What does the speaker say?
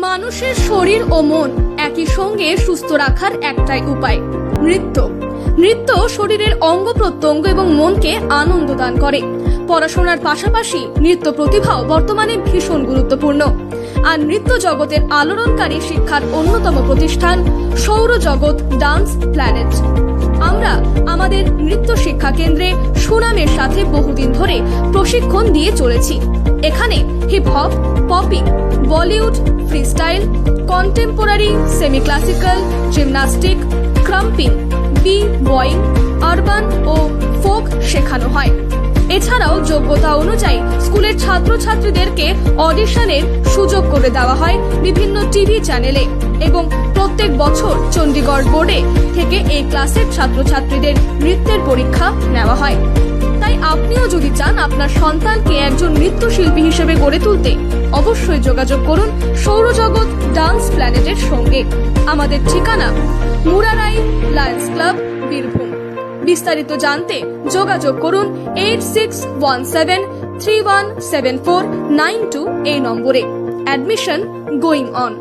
মানুষের শরীর ও মন একই সঙ্গে সুস্থ রাখার একটাই উপায় নৃত্য। নৃত্য শরীরের অঙ্গ প্রত্যঙ্গ এবং মনকে আনন্দ দান করে। পড়াশোনার পাশাপাশি নৃত্য প্রতিভাও বর্তমানে ভীষণ গুরুত্বপূর্ণ। আর নৃত্য জগতের আলোড়নকারী শিক্ষার অন্যতম প্রতিষ্ঠান সৌরজগৎ ডান্স প্ল্যানেট। আমরা আমাদের নৃত্য শিক্ষা কেন্দ্রে সুনামের সাথে বহুদিন ধরে প্রশিক্ষণ দিয়ে চলেছি। এখানে hip hop, popping, Bollywood, freestyle, contemporary, semi classical, gymnastic, krumping, B boying, urban ও ফোক শেখানো হয়। এছাড়াও যোগ্যতা অনুযায়ী স্কুলের ছাত্রছাত্রীদেরকে অডিশনের সুযোগ করে দেওয়া হয় বিভিন্ন টিভি চ্যানেলে এবং প্রত্যেক বছর চণ্ডীগড় বোর্ডে থেকে এই ক্লাসের ছাত্রছাত্রীদের নৃত্যের পরীক্ষা নেওয়া হয়। তাই আপনিও যদি চান আপনার সন্তানকে একজন নৃত্যশিল্পী হিসেবে গড়ে তুলতে, অবশ্যই যোগাযোগ করুন সৌরজগৎ ডান্স প্ল্যানেটের সঙ্গে। আমাদের ঠিকানা মুরারাই লায়ন্স ক্লাব, বীরভূম। বিস্তারিত জানতে যোগাযোগ করুন 8617317492 এই নম্বরে। Admission going on.